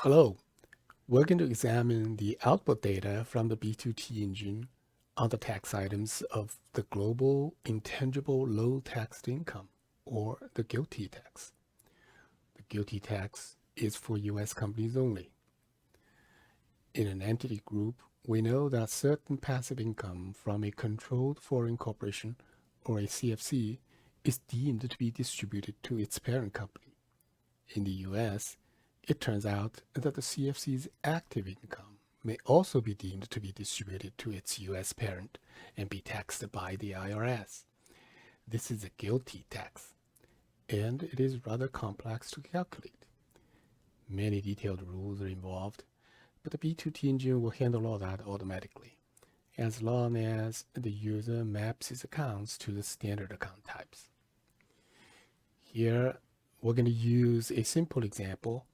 Hello, we're going to examine the output data from the B2T engine on the tax items of the Global Intangible Low-Taxed Income, or the GILTI tax. The GILTI tax is for US companies only. In an entity group, we know that certain passive income from a controlled foreign corporation, or a CFC, is deemed to be distributed to its parent company. In the US, it turns out that the CFC's active income may also be deemed to be distributed to its US parent and be taxed by the IRS. This is a GILTI tax, and it is rather complex to calculate. Many detailed rules are involved, but the B2T engine will handle all that automatically, as long as the user maps his accounts to the standard account types. Here, we're going to use a simple example,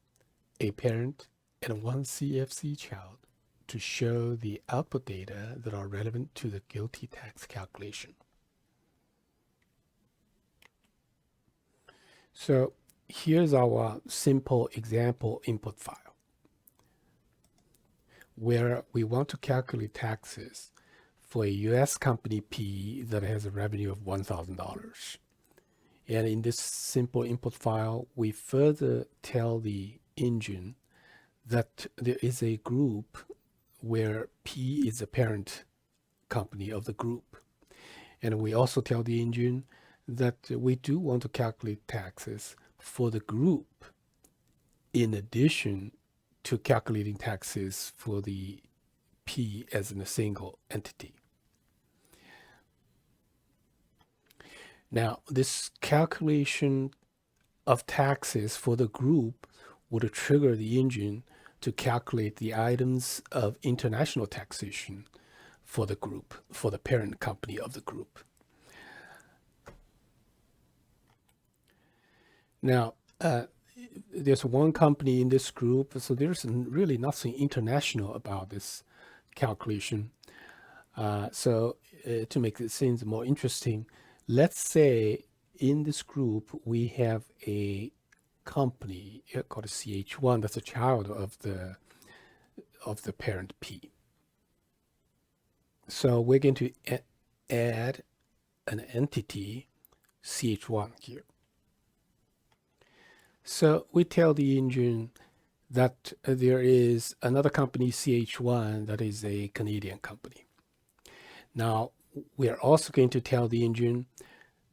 a parent and one CFC child, to show the output data that are relevant to the GILTI tax calculation. So here's our simple example input file, where we want to calculate taxes for a US company P that has a revenue of $1,000. And in this simple input file, we further tell the engine that there is a group where P is the parent company of the group. And we also tell the engine that we do want to calculate taxes for the group in addition to calculating taxes for the P as in a single entity. Now, this calculation of taxes for the group would trigger the engine to calculate the items of international taxation for the group, for the parent company of the group. Now, there's one company in this group, so there's really nothing international about this calculation. So to make things more interesting, let's say in this group we have a company called CH1 that's a child of the parent P. So we're going to add an entity CH1 here. So we tell the engine that there is another company CH1 that is a Canadian company. Now we are also going to tell the engine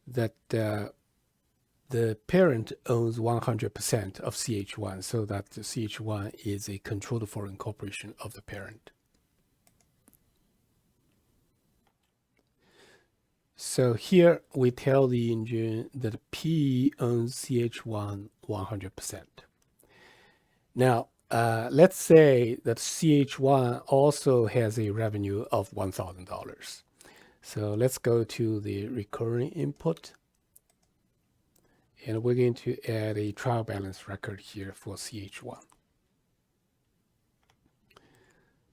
that the parent owns 100% of CH1, so that the CH1 is a controlled foreign corporation of the parent. So here we tell the engine that P owns CH1 100%. Now, let's say that CH1 also has a revenue of $1,000. So let's go to the recurring input. And we're going to add a trial balance record here for CH1.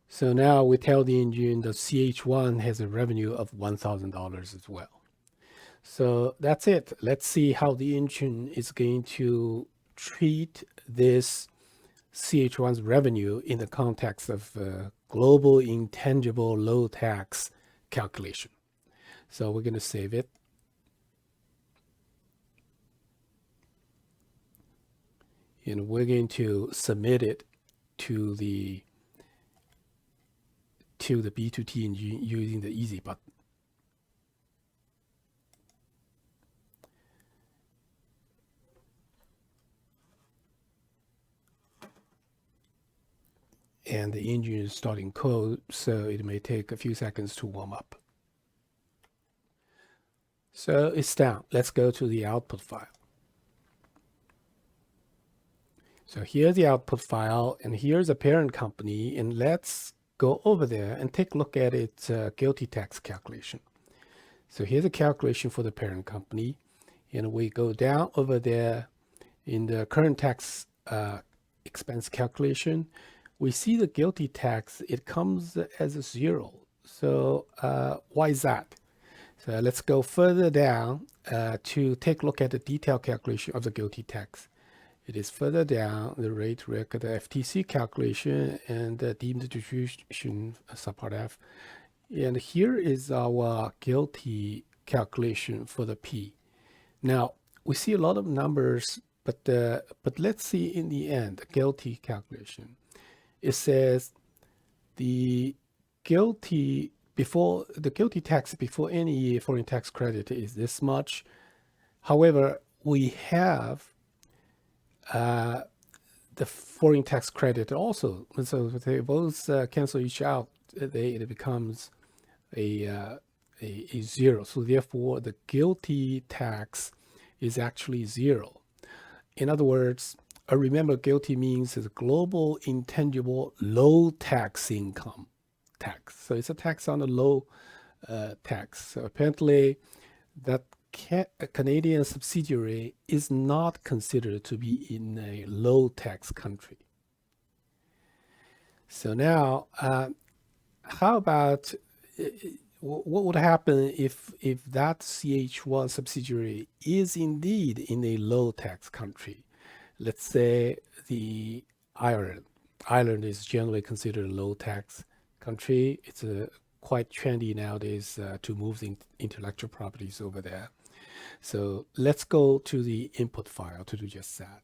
So now we tell the engine that CH1 has a revenue of $1,000 as well. So that's it. Let's see how the engine is going to treat this CH1's revenue in the context of global intangible low tax calculation. So we're going to save it. And we're going to submit it to the B2T engine using the easy button. And the engine is starting code, so it may take a few seconds to warm up. So it's down. Let's go to the output file. So here's the output file, and here's a parent company, and let's go over there and take a look at its GILTI tax calculation. So here's a calculation for the parent company, and we go down over there in the current tax expense calculation. We see the GILTI tax, it comes as a 0. So why is that? So let's go further down to take a look at the detailed calculation of the GILTI tax. It is further down the rate record, the FTC calculation, and the deemed distribution, subpart F. And here is our GILTI calculation for the P. Now, we see a lot of numbers, but let's see in the end, the GILTI calculation. It says the GILTI tax before any foreign tax credit is this much. However, we have the foreign tax credit also. So they both cancel each out. It becomes a zero. So therefore, the GILTI tax is actually zero. In other words, remember, GILTI means the global intangible low-taxed income tax. So it's a tax on the low tax. So apparently, that Canadian subsidiary is not considered to be in a low-tax country. So now, how about what would happen if that CH1 subsidiary is indeed in a low-tax country? Let's say the Ireland. Ireland is generally considered a low-tax country. It's quite trendy nowadays to move the intellectual properties over there. So let's go to the input file to do just that.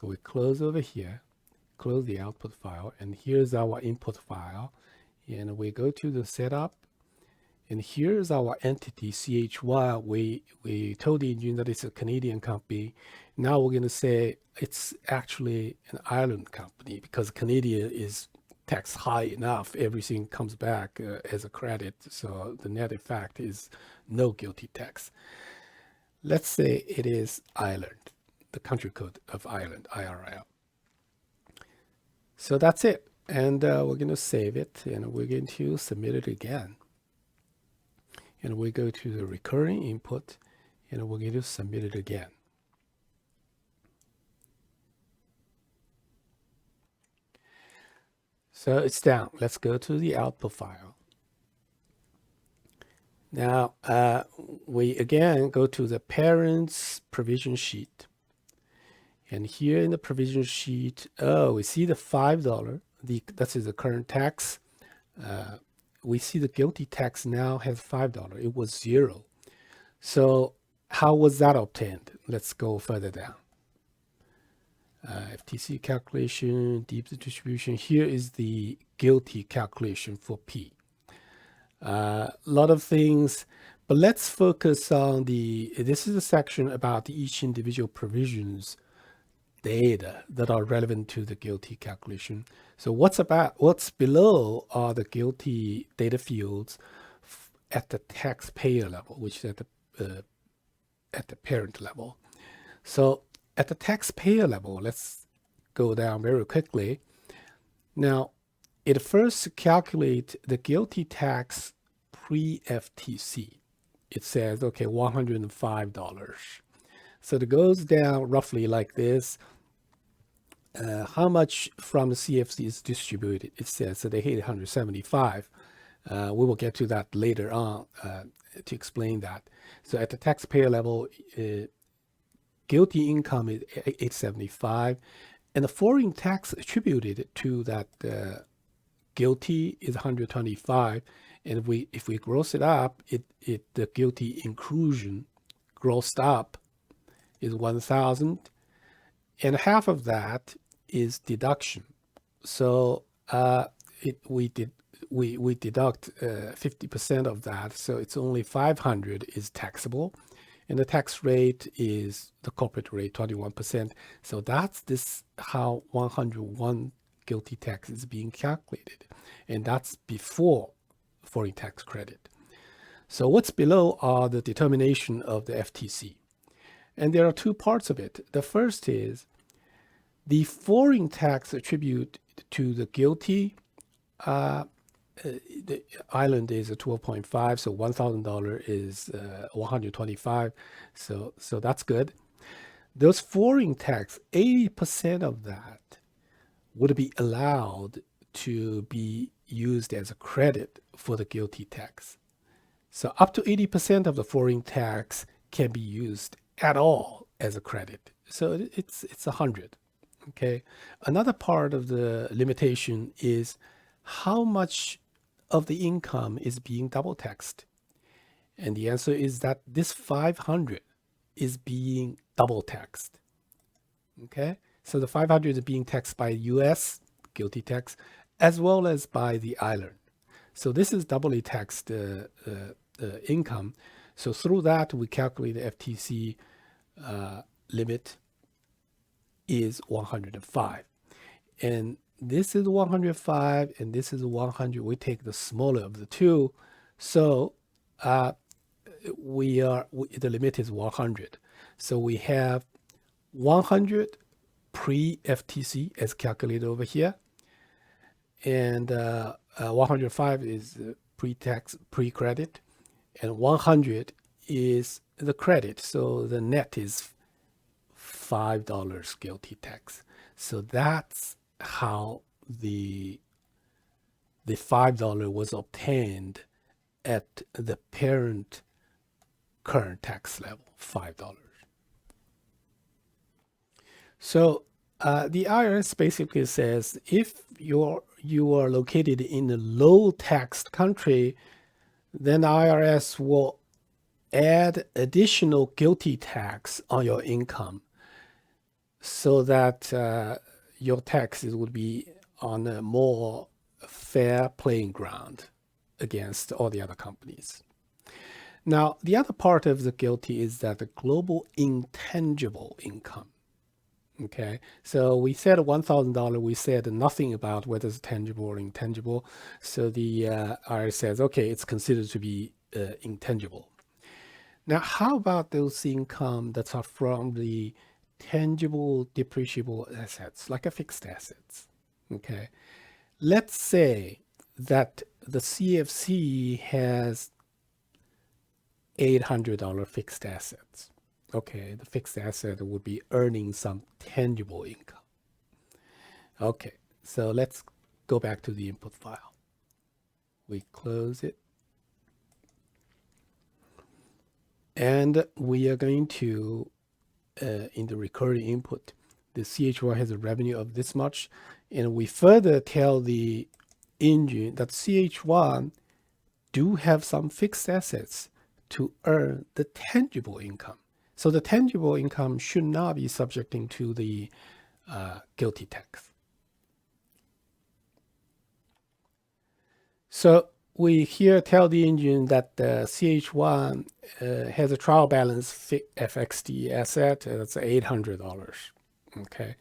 So we close over here, close the output file, and here's our input file. And we go to the setup, and here's our entity, CH1. We told the engine that it's a Canadian company. Now we're going to say it's actually an Ireland company because Canadian is tax high enough. Everything comes back as a credit. So the net effect is no GILTI tax. Let's say it is Ireland, the country code of Ireland, IRL. So that's it. And we're going to save it, and we're going to submit it again. And we go to the recurring input, and we're going to submit it again. So it's down. Let's go to the output file. Now, we again go to the parent's provision sheet. And here in the provision sheet, we see the $5. That is the current tax. We see the GILTI tax now has $5. It was zero. So how was that obtained? Let's go further down. FTC calculation, deep distribution. Here is the GILTI calculation for P. A lot of things, but let's focus on this is a section about each individual provisions data that are relevant to the GILTI calculation. So what's below are the GILTI data fields at the taxpayer level, which is at the parent level. So at the taxpayer level, let's go down very quickly. Now, it first calculates the GILTI tax pre-FTC. It says, okay, $105. So it goes down roughly like this. How much from the CFC is distributed? It says so they hit 175. We will get to that later on to explain that. So at the taxpayer level, GILTI income is 875, and the foreign tax attributed to that GILTI is 125. And if we gross it up, the GILTI inclusion grossed up is 1,000, and half of that is deduction. So we deduct 50% of that, so it's only 500 is taxable, and the tax rate is the corporate rate, 21%. So that's how 101 GILTI tax is being calculated, and that's before foreign tax credit. So what's below are the determination of the FTC. And there are two parts of it. The first is the foreign tax attribute to the GILTI. The island is a 12.5, so $1,000 is 125. So that's good. Those foreign tax, 80% of that would be allowed to be used as a credit for the GILTI tax. So up to 80% of the foreign tax can be used at all as a credit. So it's 100. Okay. Another part of the limitation is how much of the income is being double taxed. And the answer is that this 500 is being double taxed. Okay. So the 500 is being taxed by US GILTI tax as well as by the island. So this is doubly taxed income. So through that, we calculate the FTC limit is 105. And this is 105 and this is 100. We take the smaller of the two. So the limit is 100. So we have 100 pre-FTC as calculated over here. And 105 is pre-tax, pre-credit. And 100 is the credit. So the net is $5 GILTI tax. So that's how the $5 was obtained at the parent current tax level, $5. So the IRS basically says if you are located in a low taxed country, then IRS will add additional GILTI tax on your income so that your taxes would be on a more fair playing ground against all the other companies. Now, the other part of the GILTI is that the global intangible income. Okay, so we said $1,000. We said nothing about whether it's tangible or intangible. So the IRS says, okay, it's considered to be intangible. Now, how about those income that are from the tangible depreciable assets, like a fixed assets? Okay, let's say that the CFC has $800 fixed assets. Okay, the fixed asset would be earning some tangible income. Okay, so let's go back to the input file. We close it. And we are going to, in the recurring input, the CH1 has a revenue of this much. And we further tell the engine that CH1 do have some fixed assets to earn the tangible income. So the tangible income should not be subjecting to the GILTI tax. So we here tell the engine that the CH1 has a trial balance FXT asset that's $800. Okay.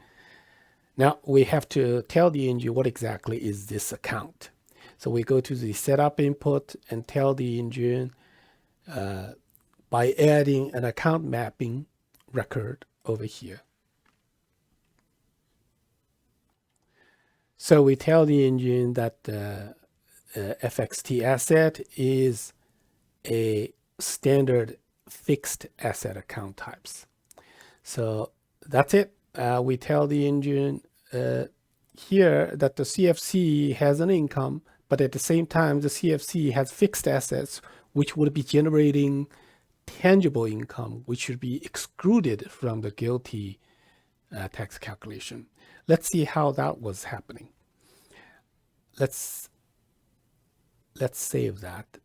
Now we have to tell the engine what exactly is this account. So we go to the setup input and tell the engine by adding an account mapping record over here. So we tell the engine that the FXT asset is a standard fixed asset account types. So that's it. We tell the engine here that the CFC has an income, but at the same time, the CFC has fixed assets, which would be generating tangible income, which should be excluded from the GILTI tax calculation. Let's see how that was happening. Let's save that.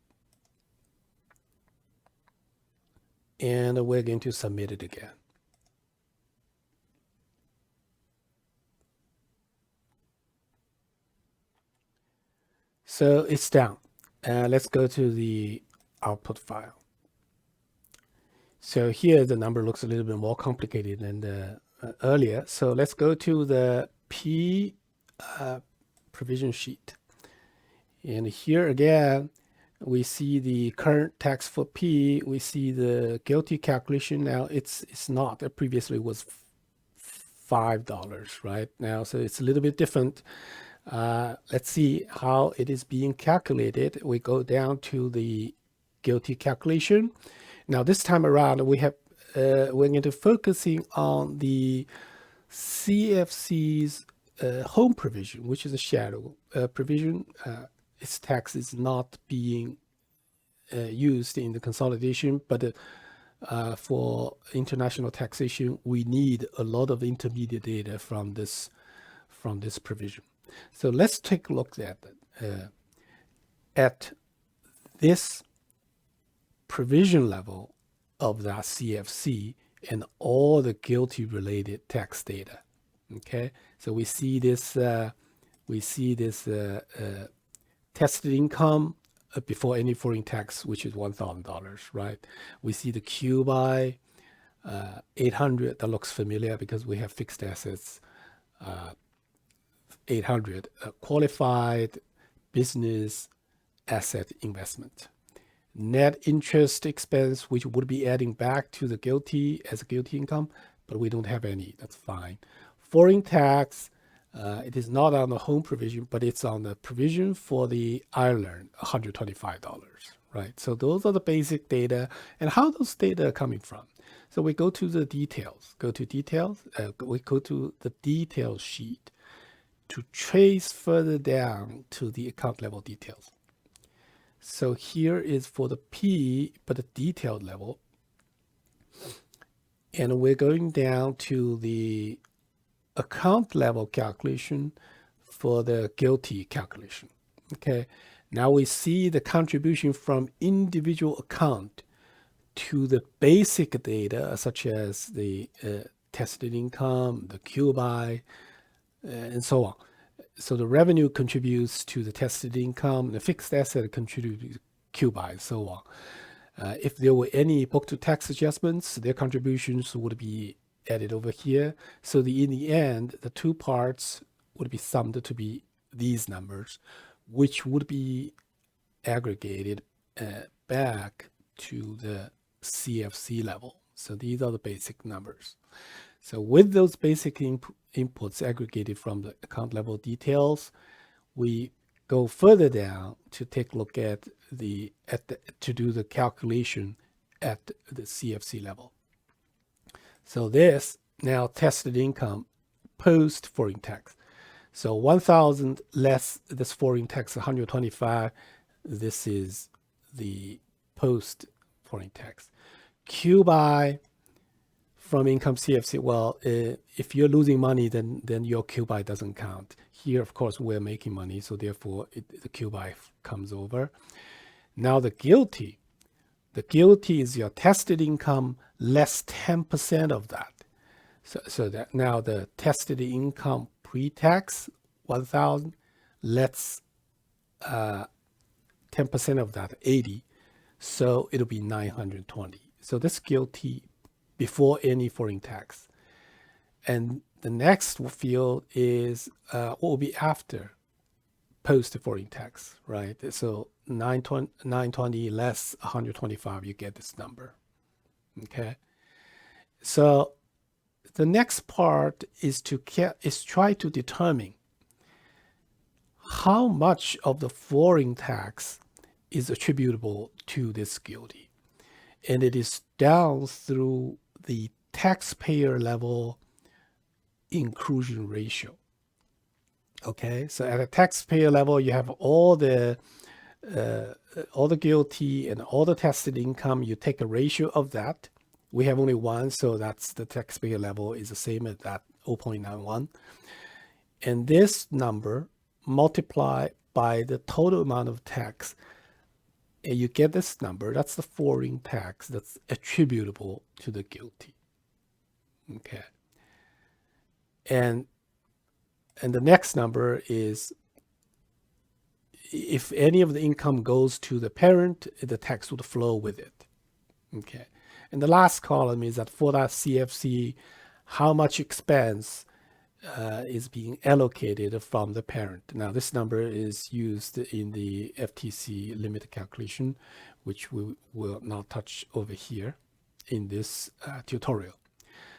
And we're going to submit it again. So it's down. Let's go to the output file. So here the number looks a little bit more complicated than earlier. So let's go to the P provision sheet. And here again, we see the current tax for P. We see the GILTI calculation. Now it's not. It previously was $5 right now. So it's a little bit different. Let's see how it is being calculated. We go down to the GILTI calculation. Now this time around, we're going to focusing on the CFC's home provision, which is a shadow provision. Its tax is not being used in the consolidation, but for international taxation, we need a lot of intermediate data from this provision. So let's take a look at this provision level of that CFC and all the GILTI related tax data. Okay, so we see this tested income before any foreign tax, which is $1,000, right? We see the QBI 800. That looks familiar because we have fixed assets. 800 qualified business asset investment. Net interest expense, which would be adding back to the GILTI as a GILTI income, but we don't have any. That's fine. Foreign tax, it is not on the home provision, but it's on the provision for the Ireland, $125, right? So those are the basic data, and how those data are coming from. So we go to the details. We go to the detail sheet to trace further down to the account level details. So here is for the P, but the detailed level. And we're going down to the account level calculation for the GILTI calculation. Okay, now we see the contribution from individual account to the basic data, such as the tested income, the QBI, and so on. So the revenue contributes to the tested income, the fixed asset contributes to QBI, and so on. If there were any book-to-tax adjustments, their contributions would be added over here. So in the end, the two parts would be summed to be these numbers, which would be aggregated back to the CFC level. So these are the basic numbers. So with those basic inputs aggregated from the account level details, we go further down to take a look at to do the calculation at the CFC level. So this now tested income post foreign tax. So 1,000 less this foreign tax 125. This is the post foreign tax. QBI from income CFC. Well, if you're losing money, then your QBI doesn't count. Here, of course, we're making money, so therefore the QBI comes over. Now the GILTI. The GILTI is your tested income less 10% of that. So that now the tested income pre-tax 1,000 less 10% of that 80. So it'll be 920. So this GILTI before any foreign tax. And the next field is what will be after post foreign tax, right? So 920 less 125, you get this number. Okay. So the next part is try to determine how much of the foreign tax is attributable to this GILTI. And it is down through the taxpayer level inclusion ratio. Okay, so at a taxpayer level, you have all the GILTI and all the tested income. You take a ratio of that. We have only one, so that's the taxpayer level is the same as that 0.91. And this number multiplied by the total amount of tax, and you get this number. That's the foreign tax that's attributable to the GILTI. Okay. And the next number is if any of the income goes to the parent, the tax would flow with it. Okay. And the last column is that for that CFC, how much expense is being allocated from the parent. Now, this number is used in the FTC limit calculation, which we will not touch over here in this tutorial.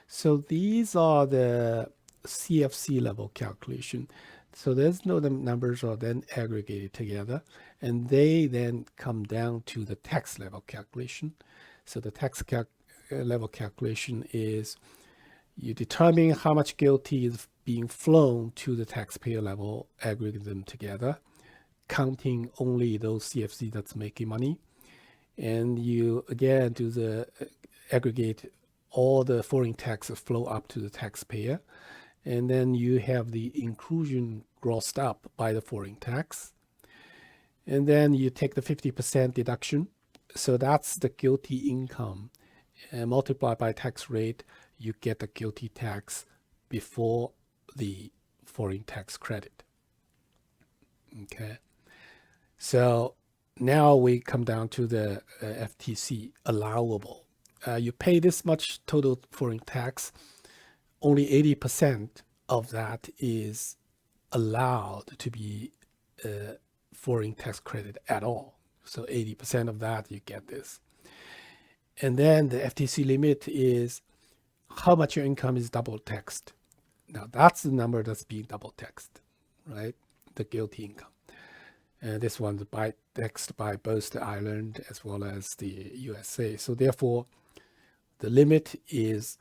So these are the CFC level calculation. So there's no the numbers are then aggregated together, and they then come down to the tax level calculation. So the tax level calculation is you determine how much GILTI is being flown to the taxpayer level, aggregate them together, counting only those CFC that's making money. And you again do the aggregate all the foreign taxes flow up to the taxpayer. And then you have the inclusion grossed up by the foreign tax. And then you take the 50% deduction. So that's the GILTI income. And multiplied by tax rate, you get the GILTI tax before the foreign tax credit. Okay. So now we come down to the FTC allowable. You pay this much total foreign tax, only 80% of that is allowed to be foreign tax credit at all. So 80% of that, you get this. And then the FTC limit is how much your income is double taxed. Now that's the number that's being double taxed, right? The GILTI income. And this one's taxed by both the island as well as the USA. So therefore, the limit is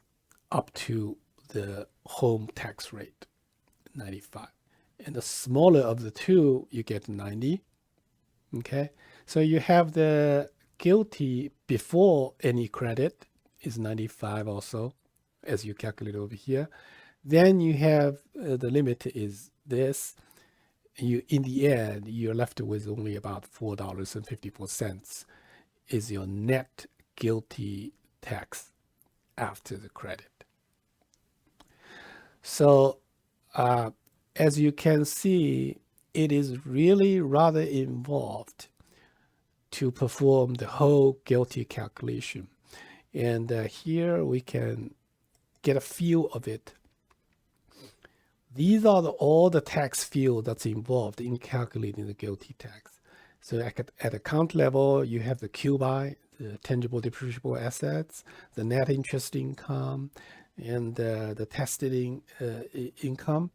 up to the home tax rate, 95. And the smaller of the two, you get 90. Okay, so you have the GILTI before any credit is 95 also, as you calculate over here. Then you have the limit is this. You, in the end, you're left with only about $4.54 is your net GILTI tax after the credit. So as you can see, it is really rather involved to perform the whole GILTI calculation. And here we can get a feel of it. These are all the tax field that's involved in calculating the GILTI tax. So at account level, you have the QBI, the tangible depreciable assets, the net interest income, and the tested income,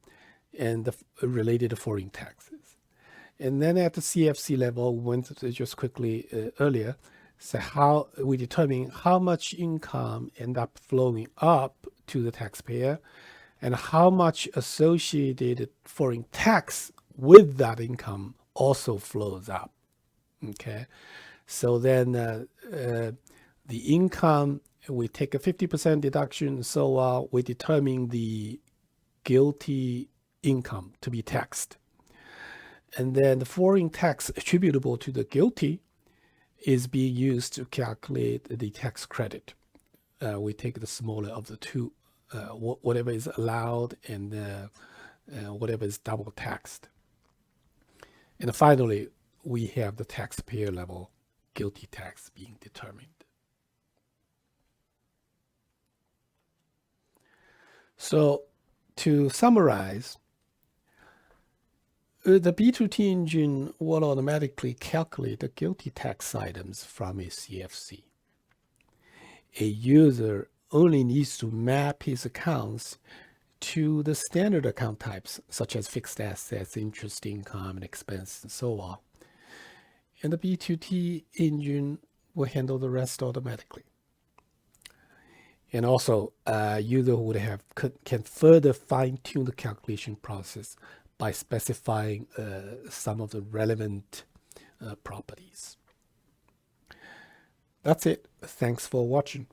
and the related foreign taxes. And then at the CFC level, we went just quickly earlier, so how we determine how much income end up flowing up to the taxpayer, and how much associated foreign tax with that income also flows up. Okay, so then the income, we take a 50% deduction, so we determine the GILTI income to be taxed. And then the foreign tax attributable to the GILTI is being used to calculate the tax credit. We take the smaller of the two, whatever is allowed and whatever is double taxed. And finally, we have the taxpayer level GILTI tax being determined. So to summarize, the B2T engine will automatically calculate the GILTI tax items from a CFC. A user only needs to map his accounts to the standard account types, such as fixed assets, interest income, and expense, and so on. And the B2T engine will handle the rest automatically. And also, user can further fine-tune the calculation process by specifying some of the relevant properties. That's it. Thanks for watching.